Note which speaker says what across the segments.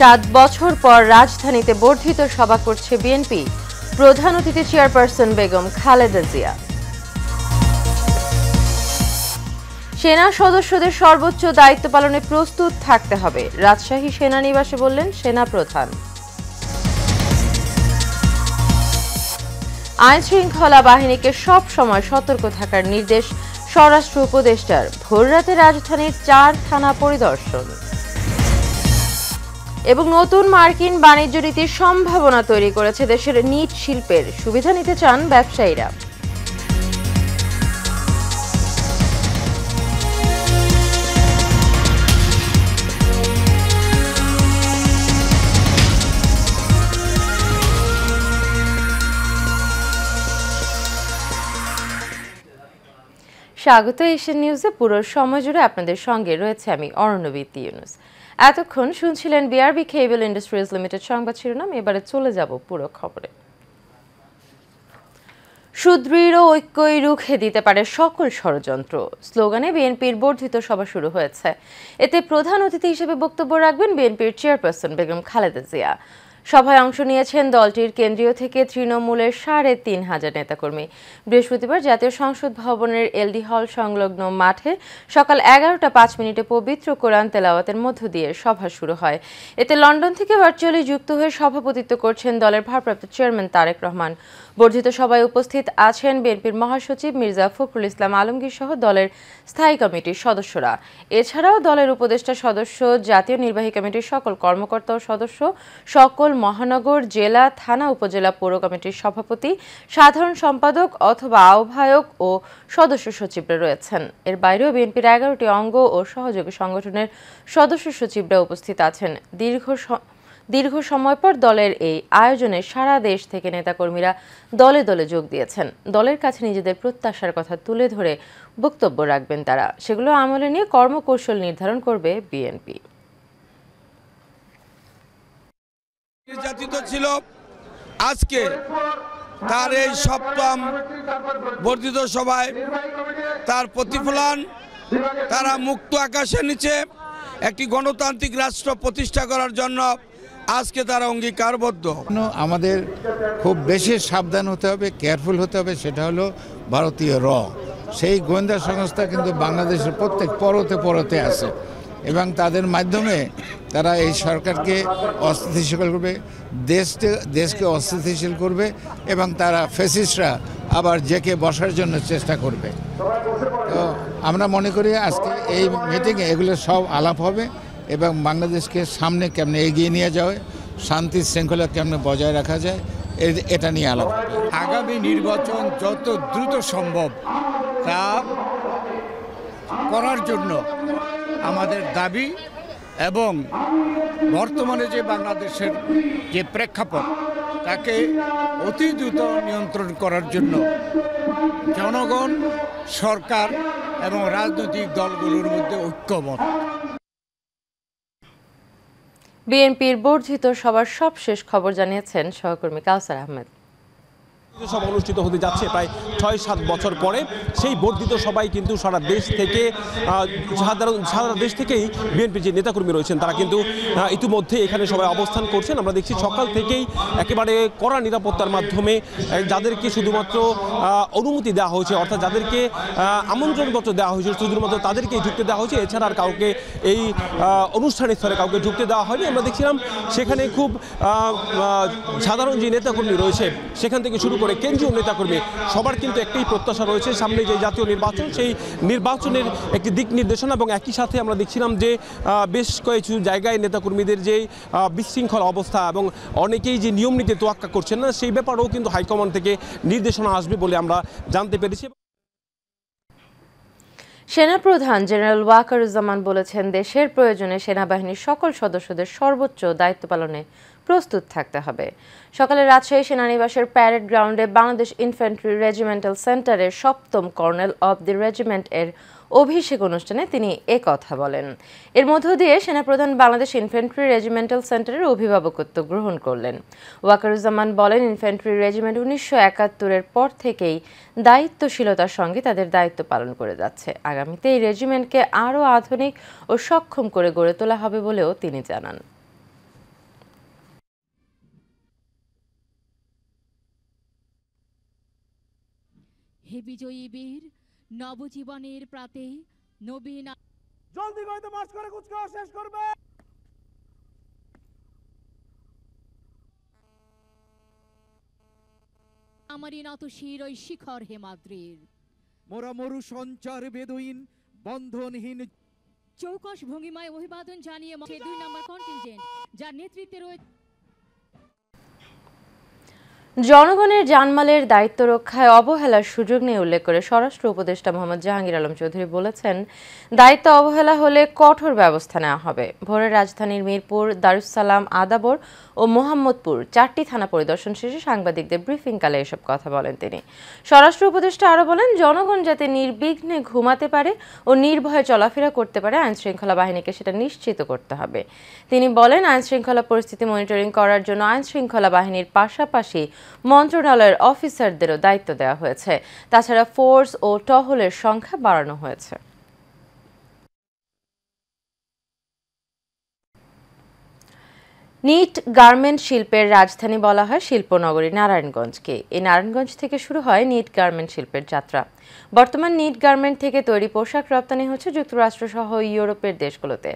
Speaker 1: 7 বছর পর রাজধানীতে বর্ধিত সভা করছে বিএনপি। প্রধান অতিথি চেয়ারপারসন বেগম খালেদা জিয়া। সেনা সদস্যদের সর্বোচ্চ দায়িত্ব পালনে প্রস্তুত থাকতে হবে, রাজশাহী সেনানিবাসে বললেন সেনা প্রধান। আইন শৃঙ্খলা বাহিনীকে সব সময় সতর্ক থাকার নির্দেশ স্বরাষ্ট্র উপদেষ্টার। ভোররাতে রাজধানীর 4 থানা পরিদর্শন। এবং নতুন মার্কিন বাণিজ্য নীতির সম্ভাবনা তৈরি করেছে দেশের নিট শিল্পের, সুবিধা নিতে চান ব্যবসায়ীরা। স্বাগত এশিয়ান নিউজে। পুরো সময় জুড়ে আপনাদের সঙ্গে রয়েছে আমি অরণ্যবীতি ইউনুস। এতক্ষণ শুনছিলেন বিআরবি কেবল ইন্ডাস্ট্রিজ লিমিটেড সংবাদ শিরোনাম। এবারে চলে যাব পুরো খবরে। সুদৃঢ় ঐক্যই রুখে দিতে পারে সকল ষড়যন্ত্র স্লোগানে বিএনপির বর্ধিত সভা শুরু হয়েছে। এতে প্রধান অতিথি হিসেবে বক্তব্য রাখবেন বিএনপির চেয়ারপারসন বেগম খালেদা জিয়া। সভায় অংশ নিয়েছেন দলটির কেন্দ্রীয় থেকে তৃণমূলের ৩৫০০ নেতাকর্মী। বৃহস্পতিবার জাতীয় সংসদ ভবনের এলডি হল সংলগ্ন মাঠে সকাল 11টা 5 পবিত্র কোরআন তেলাওয়াতের মধ্য দিয়ে সভা শুরু হয়। এতে লন্ডন থেকে ভার্চুয়ালি যুক্ত হয়ে সভাপতিত্ব করছেন দলের ভারপ্রাপ্ত চেয়ারম্যান তারেক রহমান। বর্ধিত সভায় উপস্থিত আছেন বিএনপির মহাসচিব মির্জা ফখরুল ইসলাম আলমগীর সহ দলের স্থায়ী কমিটির সদস্যরা। এছাড়াও দলের উপদেষ্টা সদস্য, জাতীয় নির্বাহী কমিটির সকল কর্মকর্তা ও সদস্য, সকল মহানগর, জেলা, থানা, উপজেলা, পৌর কমিটির সভাপতি, সাধারণ সম্পাদক অথবা আহ্বায়ক ও সদস্য সচিবরা রয়েছেন। এর বাইরেও বিএনপির 11টি অঙ্গ ও সহযোগী সংগঠনের সদস্য সচিবরা উপস্থিত আছেন। দীর্ঘ সময় পর দলের এই আয়োজনে সারা দেশ থেকে নেতাকর্মীরা দলে দলে যোগ দিয়েছেন। দলের কাছে নিজেদের প্রত্যাশার কথা তুলে ধরে বক্তব্য রাখবেন তারা। সেগুলো আমলে নিয়ে কর্মকৌশল নির্ধারণ করবে বিএনপি।
Speaker 2: নির্যাতিত ছিল, আজকে তার এই সপ্তম বর্ধিত সভায় তার প্রতিফলন তারা মুক্ত আকাশের নিচে একটি গণতান্ত্রিক রাষ্ট্র প্রতিষ্ঠা করার জন্য আজকে তারা অঙ্গীকারবদ্ধ।
Speaker 3: আমাদের খুব বেশি সাবধান হতে হবে, কেয়ারফুল হতে হবে। সেটা হলো ভারতীয় সেই গোয়েন্দা সংস্থা কিন্তু বাংলাদেশের প্রত্যেক পরতে আছে এবং তাদের মাধ্যমে তারা এই সরকারকে অস্থিতিশীল করবে, দেশকে অস্থিতিশীল করবে এবং তারা ফ্যাসিস্টরা আবার জেকে বসার জন্য চেষ্টা করবে। তো আমরা মনে করি আজকে এই মিটিংয়ে এগুলো সব আলাপ হবে এবং বাংলাদেশকে সামনে কেমনে এগিয়ে নিয়ে যাওয়া, শান্তি শৃঙ্খলা কেমনে বজায় রাখা যায়, এটা নিয়ে আলাপ হবে।
Speaker 4: আগামী নির্বাচন যত দ্রুত সম্ভব তা করার জন্য আমাদের দাবি এবং বর্তমানে যে বাংলাদেশের যে প্রেক্ষাপট তাকে অতি দ্রুত নিয়ন্ত্রণ করার জন্য জনগণ, সরকার এবং রাজনৈতিক দলগুলোর মধ্যে ঐক্যমত।
Speaker 1: বিএনপির বর্ধিত সভার সবশেষ খবর জানিয়েছেন সহকর্মী কাউসার আহমেদ।
Speaker 5: সভা অনুষ্ঠিত হতে যাচ্ছে প্রায় ৬-৭ বছর পরে। সেই বর্ধিত সভায় কিন্তু সারা দেশ থেকে সারা দেশ থেকেই বিএনপির যে নেতাকর্মী রয়েছেন তারা কিন্তু ইতিমধ্যে এখানে সবাই অবস্থান করছেন। আমরা দেখছি সকাল থেকেই একেবারে কড়া নিরাপত্তার মাধ্যমে যাদেরকে শুধুমাত্র অনুমতি দেওয়া হয়েছে, অর্থাৎ যাদেরকে আমন্ত্রণপত্র দেওয়া হয়েছে শুধুমাত্র তাদেরকেই ঢুকতে দেওয়া হয়েছে, এছাড়া আর কাউকে এই অনুষ্ঠানের স্থলে কাউকে ঢুকতে দেওয়া হয়নি। আমরা দেখছিলাম সেখানে খুব সাধারণ যে নেতাকর্মী রয়েছে সেখান থেকে শুরু করে কেন্দ্রীয় নেতাকর্মী সবার কিন্তু একটাই প্রত্যাশা রয়েছে, সামনে যে জাতীয় নির্বাচন সেই নির্বাচনের একটি দিক নির্দেশনা। এবং একই সাথে আমরা দেখছিলাম যে বেশ কিছু জায়গায় নেতাকর্মীদের যে বিশৃঙ্খল অবস্থা এবং অনেকেই যে নিয়ম নীতি তোয়াক্কা করছেন না, সেই ব্যাপারেও কিন্তু হাইকমান্ড থেকে নির্দেশনা আসবে বলে আমরা জানতে পেরেছি।
Speaker 1: সেনাপ্রধান জেনারেল ওয়াকারুজ্জামান বলেছেন, দেশের প্রয়োজনে সেনাবাহিনীর সকল সদস্যদের সর্বোচ্চ দায়িত্ব পালনে প্রস্তুত থাকতে হবে। সকালে রাজশাহী সেনানিবাসের প্যারেড গ্রাউন্ডে বাংলাদেশ ইনফ্যান্ট্রি রেজিমেন্টাল সেন্টারের 7ম কর্নেল অব দি রেজিমেন্ট এর অভিষেক অনুষ্ঠানে তিনি একথা বলেন। এর মধ্য দিয়ে সেনাপ্রধান বাংলাদেশ ইনফ্যান্ট্রি রেজিমেন্টাল সেন্টারের অভিভাবকত্ব গ্রহণ করলেন। ওয়াকারুজ্জামান বলেন, ইনফ্যান্ট্রি রেজিমেন্ট 1971-এর পর থেকেই দায়িত্বশীলতার সঙ্গে তাদের দায়িত্ব পালন করে যাচ্ছে। আগামীতে এই রেজিমেন্টকে আরও আধুনিক ও সক্ষম করে গড়ে তোলা হবে বলেও তিনি জানান।
Speaker 6: হে বিজয়ী বীর, নবজীবনের প্রাতে নবীন
Speaker 7: জলদি গইতে মার্চ করে কুচকাওয়া শেষ করবে।
Speaker 6: আমারই নত শির ওই শিখর হেমাদ্রির।
Speaker 7: মোরা মরু সঞ্চার বেদুইন বন্ধনহীন
Speaker 6: চৌকস ভঙ্গিমায় অভিবাদন জানিয়ে 2 নম্বর কন্টিনজেন্ট যার নেতৃত্বে রয়েছে
Speaker 1: জনগণের জানমালের দায়িত্ব রক্ষায় অবহেলার সুযোগ নিয়ে উল্লেখ করে স্বরাষ্ট্র উপদেষ্টা মোহাম্মদ জাহাঙ্গীর আলম চৌধুরী বলেছেন, দায়িত্ব অবহেলা হলে কঠোর ব্যবস্থা নেওয়া হবে। ভোরে রাজধানীর মিরপুর, দারুসসালাম, আদাবর ও মোহাম্মদপুর 4টি থানা পরিদর্শন শেষে সাংবাদিকদের ব্রিফিংকালে এসব কথা বলেন তিনি। স্বরাষ্ট্র উপদেষ্টা আরও বলেন, জনগণ যাতে নির্বিঘ্নে ঘুমাতে পারে ও নির্ভয়ে চলাফেরা করতে পারে আইনশৃঙ্খলা বাহিনীকে সেটা নিশ্চিত করতে হবে। তিনি বলেন, আইনশৃঙ্খলা পরিস্থিতি মনিটরিং করার জন্য আইনশৃঙ্খলা বাহিনীর পাশাপাশি মন্ত্রণালয়ের অফিসারদেরও দায়িত্ব দেওয়া হয়েছে। তাছাড়া ফোর্স ও টহলের সংখ্যা বাড়ানো হয়েছে। নিট গার্মেন্ট শিল্পের রাজধানী বলা হয় শিল্পনগরী নারায়ণগঞ্জকে। এই নারায়ণগঞ্জ থেকে শুরু হয় নিট গার্মেন্ট শিল্পের যাত্রা। বর্তমান নিট গার্মেন্ট থেকে তৈরি পোশাক রপ্তানি হচ্ছে যুক্তরাষ্ট্র সহ ইউরোপের দেশগুলোতে।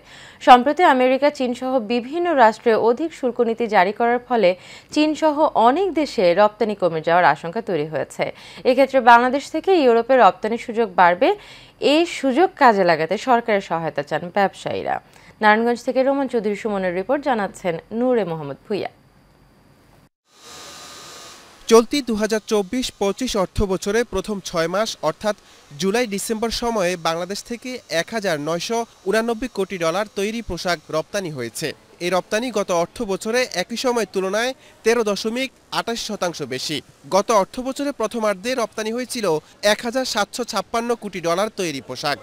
Speaker 1: সম্প্রতি আমেরিকা, চীন সহ বিভিন্ন রাষ্ট্রে অধিক শুল্ক নীতি জারি করার ফলে চীন সহ অনেক দেশে রপ্তানি কমে যাওয়ার আশঙ্কা তৈরি হয়েছে। এক্ষেত্রে বাংলাদেশ থেকে ইউরোপে রপ্তানির সুযোগ বাড়বে। এই সুযোগ কাজে লাগাতে সরকারের সহায়তা চান ব্যবসায়ীরা। নারায়ণগঞ্জ থেকে রোমান চৌধুরী সুমনের রিপোর্ট, জানাচ্ছেন নূরে মোহাম্মদ ভুইয়া।
Speaker 8: চলতি 2024-25 অর্থ বছরে প্রথম 6 মাস অর্থাৎ জুলাই-ডিসেম্বর সময়ে বাংলাদেশ থেকে $1,989 কোটি তৈরি পোশাক রপ্তানি হয়েছে। এই রপ্তানি গত অর্থ বছরে একই সময় তুলনায় 13.88% বেশি। গত অর্থ বছরে প্রথমার্ধে রপ্তানি হয়েছিল $1,756 কোটি তৈরি পোশাক।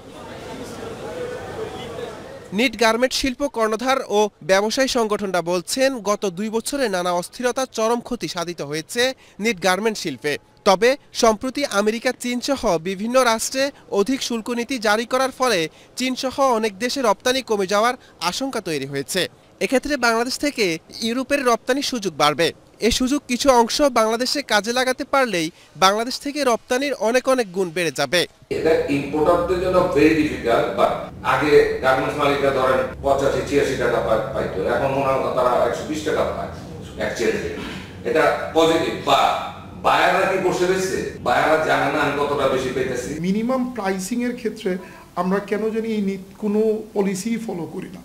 Speaker 8: নিট গার্মেন্ট শিল্প কর্ণধার ও ব্যবসায়ী সংগঠনটা বলছেন, গত 2 বছরে নানা অস্থিরতা চরম ক্ষতি সাধিত হয়েছে নিট গার্মেন্ট শিল্পে। তবে সম্প্রতি আমেরিকা, চীন সহ বিভিন্ন রাষ্ট্রে অধিক শুল্ক নীতি জারি করার ফলে চীন সহ অনেক দেশে রপ্তানি কমে যাওয়ার আশঙ্কা তৈরি হয়েছে। এক্ষেত্রে বাংলাদেশ থেকে ইউরোপের রপ্তানির সুযোগ বাড়বে। এই সুযোগ কিছু অংশ বাংলাদেশে কাজে লাগাতে পারলেই বাংলাদেশ থেকে রপ্তানির অনেক গুণ বেড়ে যাবে।
Speaker 9: এটা ইম্পোর্টারদের জন্য ভেরি ডিফিকাল্ট, বাট আগে গার্মেন্টস মালিকরা ধরেন 85-86 টাকা পাইতো, এখন মনে হয় তারা 120 টাকা পায় এক্সচেঞ্জ রেট। এটা পজিটিভ। বা বায়াররা কি বসে রয়েছে? বায়াররা জানে না আমি কতটা বেশি পেতেছি।
Speaker 10: মিনিমাম প্রাইসিং এর ক্ষেত্রে আমরা কেন জানি এই কোনো পলিসি ফলো করি না।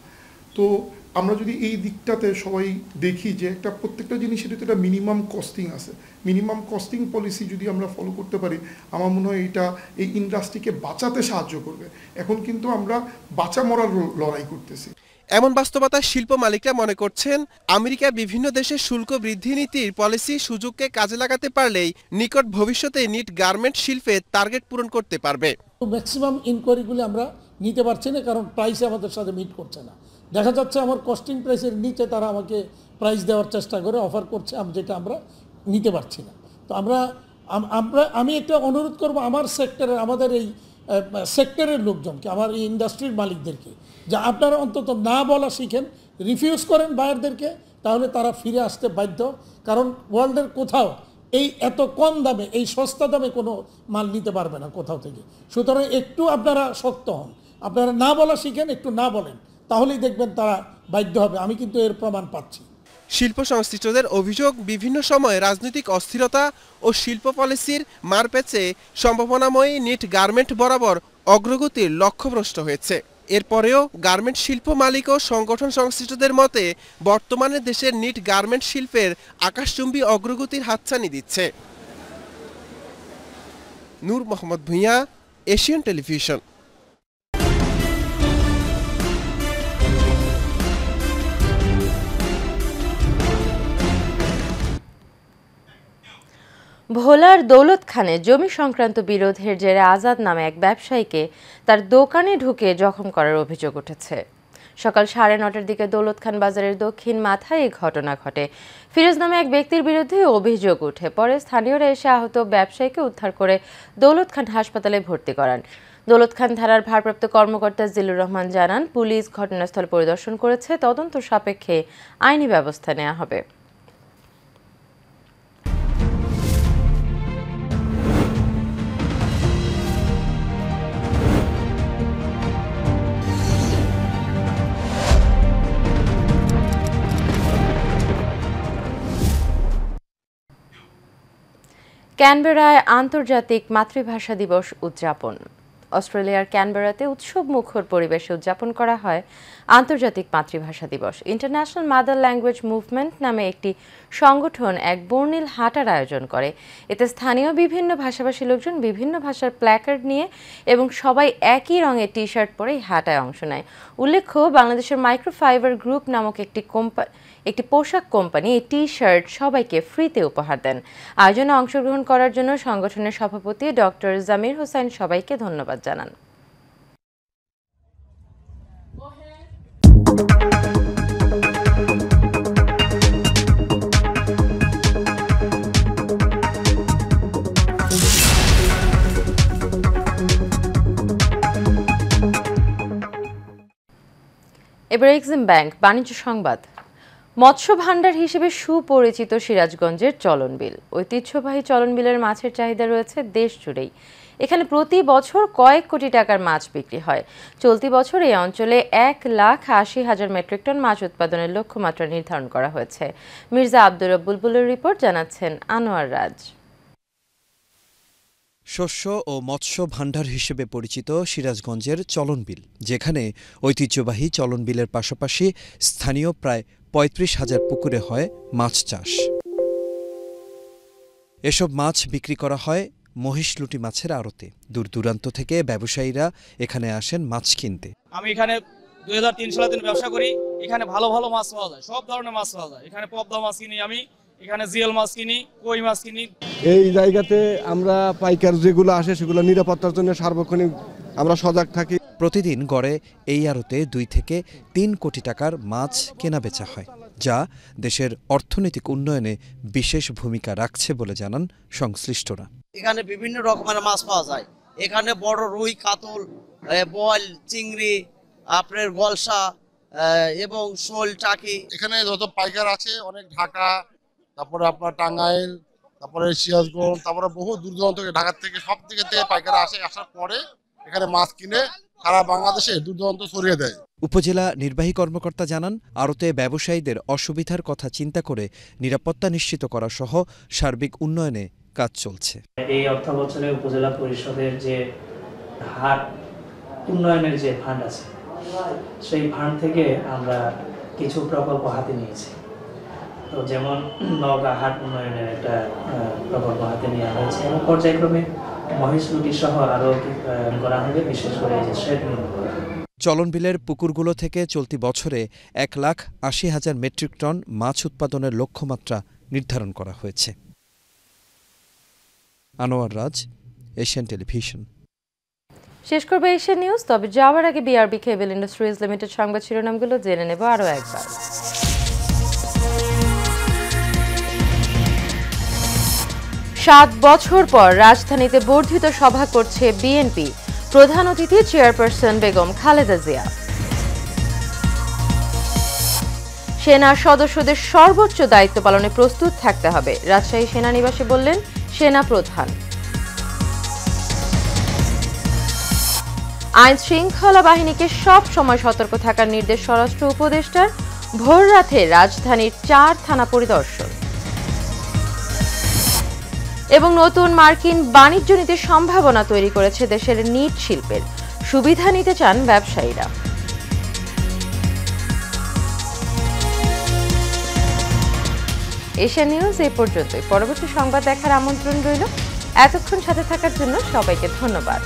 Speaker 10: তো আমরা যদি এই দিকটাতে সবাই দেখি যে প্রত্যেকটা জিনিসের একটা মিনিমাম কস্টিং আছে, মিনিমাম কস্টিং পলিসি যদি আমরা ফলো করতে পারি, আমার মনে হয় এটা এই ইন্ডাস্ট্রিকে বাঁচাতে সাহায্য করবে। এখন কিন্তু আমরা বাঁচা মরার লড়াই করতেছি।
Speaker 8: এমন বাস্তবতায় শিল্প মালিকরা মনে করছেন, আমেরিকা বিভিন্ন দেশের শুল্ক বৃদ্ধি নীতির পলিসি সুযোগকে কাজে লাগাতে পারলেই নিকট ভবিষ্যতে নিট গার্মেন্ট শিল্পে টার্গেট পূরণ করতে পারবে।
Speaker 11: ম্যাক্সিমাম ইনকোয়ারিগুলি আমরা নিতে পারছি না, কারণ প্রাইসে আমাদের সাথে মিট করছে না। দেখা যাচ্ছে আমার কস্টিং প্রাইসের নিচে তারা আমাকে প্রাইস দেওয়ার চেষ্টা করে অফার করছে, যেটা আমরা নিতে পারছি না। তো আমি একটা অনুরোধ করব আমার সেক্টরের, আমাদের এই সেক্টরের লোকজনকে, আমার এই ইন্ডাস্ট্রির মালিকদেরকে, যে আপনারা অন্তত না বলা শিখেন, রিফিউজ করেন বায়ারদেরকে, তাহলে তারা ফিরে আসতে বাধ্য। কারণ ওয়ার্ল্ডের কোথাও এই এত কম দামে, এই সস্তা দামে কোনো মাল নিতে পারবে না কোথাও থেকে। সুতরাং একটু আপনারা শক্ত হন, আপনারা না বলা শিখেন, একটু না বলেন, তাহলেই দেখবেন তারা বাধ্য হবে। আমি কিন্তু এর প্রমাণ পাচ্ছি।
Speaker 8: শিল্প সংশ্লিষ্টদের অভিযোগ, বিভিন্ন সময় রাজনৈতিক অস্থিরতা ও শিল্প পলিসির মারপ্যাচে সম্ভাবনাময়ী নিট গার্মেন্ট বরাবর অগ্রগতির লক্ষ্যভ্রষ্ট হয়েছে। এরপরেও গার্মেন্ট শিল্প মালিক ও সংগঠন সংশ্লিষ্টদের মতে বর্তমানে দেশের নিট গার্মেন্ট শিল্পের আকাশচুম্বী অগ্রগতির হাতছানি দিচ্ছে। নূর মোহাম্মদ ভুঁইয়া, এশিয়ান টেলিভিশন।
Speaker 1: ভোলার দৌলত খানে জমি সংক্রান্ত বিরোধের জেরে আজাদ নামে এক ব্যবসায়ীকে তার দোকানে ঢুকে জখম করার অভিযোগ উঠেছে। সকাল 9:30টার দিকে দৌলত খান বাজারের দক্ষিণ মাথায় এই ঘটনা ঘটে। ফিরোজ নামে এক ব্যক্তির বিরুদ্ধে অভিযোগ উঠে। পরে স্থানীয়রা এসে আহত ব্যবসায়ীকে উদ্ধার করে দৌলত খান হাসপাতালে ভর্তি করান। দৌলত খান থানার ভারপ্রাপ্ত কর্মকর্তা জিল্লুর রহমান জানান, পুলিশ ঘটনাস্থল পরিদর্শন করেছে, তদন্ত সাপেক্ষে আইনি ব্যবস্থা নেওয়া হবে। ক্যানবেরায় আন্তর্জাতিক মাতৃভাষা দিবস উদযাপন। অস্ট্রেলিয়ার ক্যানবেরাতে উৎসব মুখর পরিবেশে উদযাপন করা হয় আন্তর্জাতিক মাতৃভাষা দিবস। ইন্টারন্যাশনাল মাদার ল্যাঙ্গুয়েজ মুভমেন্ট নামে একটি সংগঠন এক বর্ণিল হাঁটার আয়োজন করে। এতে স্থানীয় বিভিন্ন ভাষাভাষী লোকজন বিভিন্ন ভাষার প্ল্যাকার্ড নিয়ে এবং সবাই একই রঙের টি শার্ট পরে হাঁটায় অংশ নেয়। উল্লেখ্য, বাংলাদেশের মাইক্রোফাইবার গ্রুপ নামক একটি পোশাক কোম্পানি এই টি শার্ট সবাইকে ফ্রিতে উপহার দেন। আয়োজনে অংশগ্রহণ করার জন্য সংগঠনের সভাপতি ডক্টর জামির হোসাইন সবাইকে ধন্যবাদ জানান। এবার এক্সিম ব্যাংক বাণিজ্য সংবাদ। মৎস্য ভাণ্ডার হিসেবে সুপরিচিত সিরাজগঞ্জের চলন বিল। ঐতিহ্যবাহী চলন বিলের মাছের চাহিদা রয়েছে দেশ জুড়েই। এখানে প্রতি বছর কয়েক কোটি টাকার মাছ বিক্রি হয়। চলতি বছর এই অঞ্চলে 1,80,000 মেট্রিক টন মাছ উৎপাদনের লক্ষ্যমাত্রা নির্ধারণ করা হয়েছে। মির্জা আব্দুর রব বুলবুলের রিপোর্ট, জানাচ্ছেন আনোয়ার রাজ।
Speaker 12: শস্য ও মৎস্য ভাণ্ডার হিসেবে পরিচিত সিরাজগঞ্জের চলন বিল, যেখানে ঐতিহ্যবাহী চলন বিলের পাশাপাশি স্থানীয় প্রায় 35,000 পুকুরে হয় মাছ চাষ। এসব মাছ বিক্রি করা হয় মহিষলুটি মাছের আড়তে। দূর দূরান্ত থেকে ব্যবসায়ীরা এখানে আসেন মাছ কিনতে।
Speaker 13: আমি এখানে 2003 সালে ব্যবসা করি। এখানে ভালো ভালো মাছ পাওয়া যায়, সব ধরনের মাছ পাওয়া যায়। এখানে পদ্মা মাছ কিনি, আমি এখানে জিএল মাছ কিনি, কই মাছ কিনি।
Speaker 14: এই জায়গাতে আমরা পাইকার যেগুলো আসে সেগুলো নিরাপত্তার জন্য সার্বক্ষণিক আমরা সজাগ থাকি।
Speaker 12: প্রতিদিন গড়ে এই আড়তে 2 থেকে 3 কোটি টাকার মাছ কেনা বেচা হয়, যা দেশের অর্থনৈতিক উন্নয়নে বিশেষ ভূমিকা রাখছে বলে জানান সংশ্লিষ্টরা।
Speaker 15: এখানে বিভিন্ন রকমের মাছ পাওয়া যায়। এখানে বড় রুই, কাতল, বোয়াল, চিংড়ি, আপনার গলসা এবং শোল, টাকি।
Speaker 16: এখানে যত পাইকার আছে অনেক, ঢাকা, তারপরে আপনার টাঙ্গাইল, তারপরে সিরাজগঞ্জ, তারপরে বহু দূর দূরান্ত থেকে, ঢাকা থেকে, সব দিকে পাইকাররা আসে। আসার পরে এখানে মাছ কিনে সারা বাংলাদেশে দূর দূরান্ত ছড়িয়ে দেয়।
Speaker 12: উপজেলা নির্বাহী কর্মকর্তা জানান, আড়তে ব্যবসায়ীদের অসুবিধার কথা চিন্তা করে নিরাপত্তা নিশ্চিত করা সহ সার্বিক উন্নয়নে কাজ চলছে।
Speaker 17: এই অর্থ বছরে উপজেলা পরিষদের যে হাট উন্নয়নের যে ফান্ড আছে, সেই ফান্ড থেকে আমরা কিছু প্রকল্প হাতে নিয়েছি। তো যেমন নওগাঁ হাট উন্নয়নের একটা প্রকল্প হাতে নেওয়া হয়েছে এবং পর্যায়ক্রমে মহিষলুটি সহ আরও করা হবে, বিশেষ করে যে শেড নির্মাণ করা।
Speaker 12: চলন বিলের পুকুরগুলো থেকে চলতি বছরে 1,80,000 মেট্রিক টন মাছ উৎপাদনের লক্ষ্যমাত্রা নির্ধারণ করা হয়েছে। আনোয়ার রাজ, এশিয়ান টেলিভিশন।
Speaker 1: শেষ করবে এশিয়ান নিউজ, তবে যাওয়ার আগে বিআরবি কেবল ইন্ডাস্ট্রিজ লিমিটেড সংবাদ শিরোনামগুলো জেনে নেব আরও একবার। 7 বছর পর রাজধানীতে বর্ধিত সভা করছে বিএনপি। প্রধান অতিথি চেয়ারপারসন বেগম খালেদা জিয়া। সেনা সদস্যদের সর্বোচ্চ দায়িত্ব পালনে প্রস্তুত থাকতে হবে, রাজশাহী সেনানিবাসে বললেন সেনা প্রধান। আইন শৃঙ্খলা বাহিনীকে সব সময় সতর্ক থাকার নির্দেশ স্বরাষ্ট্র উপদেষ্টার। ভোর রাতে রাজধানীর 4 থানা পরিদর্শন। এবং নতুন মার্কিন বাণিজ্য নীতির সম্ভাবনা তৈরি করেছে দেশের নিট শিল্পের। সুবিধা নিতে চান ব্যবসায়ীরা। এশিয়ান নিউজ এই পর্যন্তই। পরবর্তী সংবাদ দেখার আমন্ত্রণ রইল। এতক্ষণ সাথে থাকার জন্য সবাইকে ধন্যবাদ।